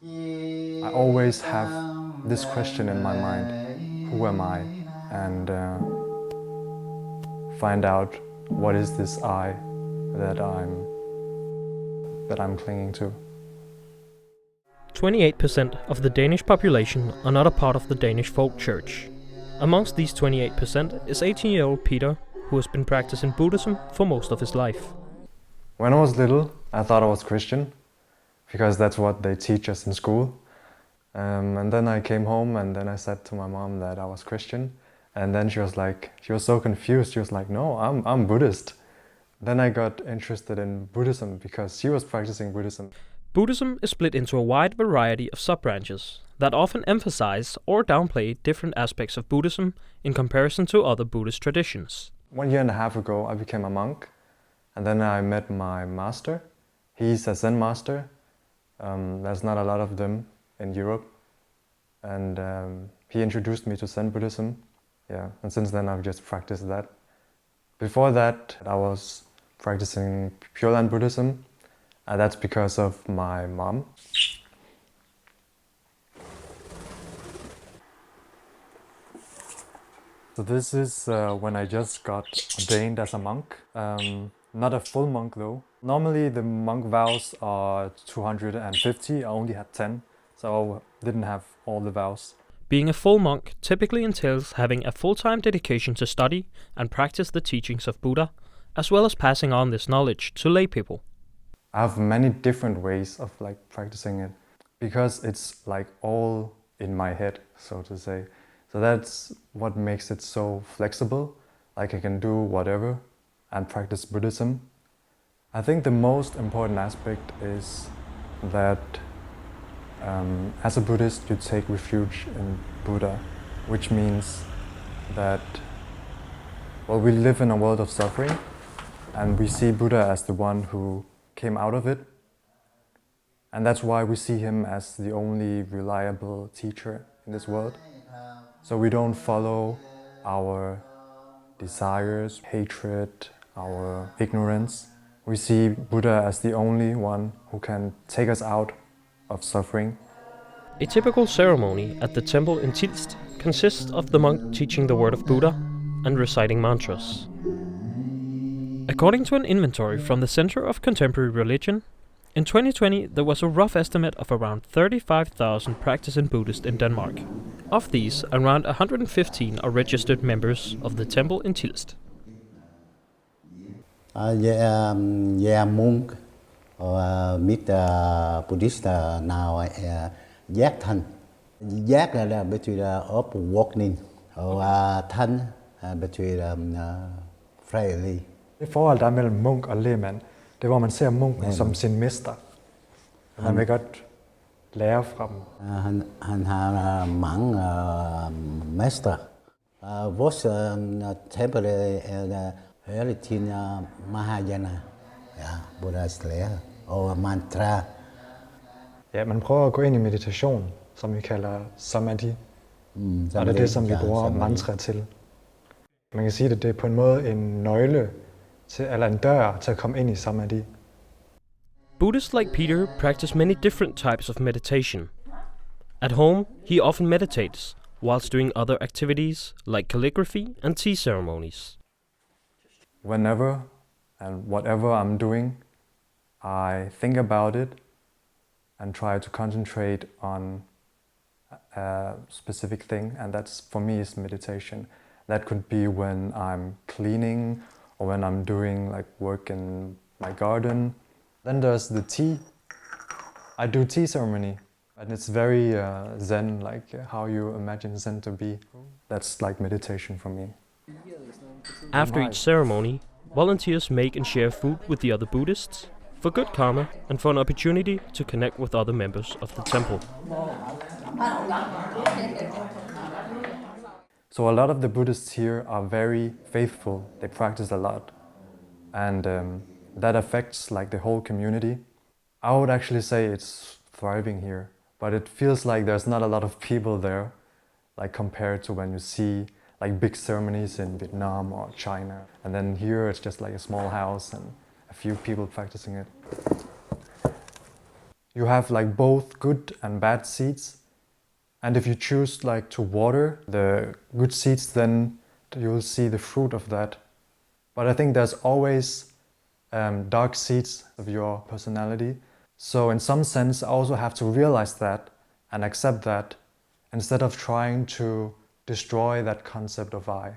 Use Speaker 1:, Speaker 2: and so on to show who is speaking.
Speaker 1: I always have this question in my mind, who am I? And find out what is this I that I'm clinging to.
Speaker 2: 28% of the Danish population are not a part of the Danish folk church. Amongst these 28% is 18-year-old Peter, who has been practicing Buddhism for most of his life.
Speaker 1: When I was little, I thought I was Christian, because that's what they teach us in school. And then I came home and then I said to my mom that I was Christian. And then she was so confused. She was like, no, I'm Buddhist. Then I got interested in Buddhism because she was practicing Buddhism.
Speaker 2: Buddhism is split into a wide variety of sub-branches that often emphasize or downplay different aspects of Buddhism in comparison to other Buddhist traditions.
Speaker 1: 1 year and a half ago, I became a monk. And then I met my master. He's a Zen master. There's not a lot of them in Europe. And he introduced me to Zen Buddhism. Yeah, and since then I've just practiced that. Before that, I was practicing Pure Land Buddhism. And that's because of my mom. So this is when I just got ordained as a monk. Not a full monk though. Normally the monk vows are 250, I only had 10, so I didn't have all the vows.
Speaker 2: Being a full monk typically entails having a full-time dedication to study and practice the teachings of Buddha, as well as passing on this knowledge to lay people.
Speaker 1: I have many different ways of practicing it, because it's all in my head, so to say. So that's what makes it so flexible. I can do whatever and practice Buddhism. I think the most important aspect is that as a Buddhist you take refuge in Buddha, which means that we live in a world of suffering and we see Buddha as the one who came out of it. And that's why we see him as the only reliable teacher in this world. So we don't follow our desires, hatred, our ignorance. We see Buddha as the only one who can take us out of suffering.
Speaker 2: A typical ceremony at the temple in Tilst consists of the monk teaching the word of Buddha and reciting mantras. According to an inventory from the Center of Contemporary Religion, in 2020 there was a rough estimate of around 35,000 practicing Buddhists in Denmark. Of these, around 115 are registered members of the temple in Tilst.
Speaker 3: Yeah, monk or meet Buddhist now giác thanh. Giác là between up walking or thanh between freely.
Speaker 1: Det forhold, der er mellem munk og lægmand, det er, hvor man ser munken som sin mester. Man vil godt lære fra dem.
Speaker 3: Han har mange mestre. Vores tempel er hele tiden Mahayana, Buddhas lære, og mantra.
Speaker 1: Ja, man prøver at gå ind i meditation, som vi kalder samadhi. Og det er det, som vi bruger mantra til. Man kan sige, at det er på en måde en nøgle, eller en dør til at komme ind i samadhi.
Speaker 2: Buddhists like Peter practice many different types of meditation. At home, he often meditates, whilst doing other activities like calligraphy and tea ceremonies.
Speaker 1: Whenever and whatever I'm doing, I think about it and try to concentrate on a specific thing, and that's for me is meditation. That could be when I'm cleaning or when I'm doing work in my garden. Then there's the tea. I do tea ceremony, and it's very Zen, how you imagine Zen to be. That's like meditation for me.
Speaker 2: After each ceremony, volunteers make and share food with the other Buddhists for good karma and for an opportunity to connect with other members of the temple.
Speaker 1: So a lot of the Buddhists here are very faithful. They practice a lot, and that affects the whole community. I would actually say it's thriving here, but it feels like there's not a lot of people there, compared to when you see big ceremonies in Vietnam or China. And then here it's just a small house and a few people practicing it. you have like both good and bad seeds. And if you choose like to water the good seeds, then you'll see the fruit of that. But I think there's always dark seeds of your personality. So in some sense, I also have to realize that and accept that instead of trying to destroy that concept of I.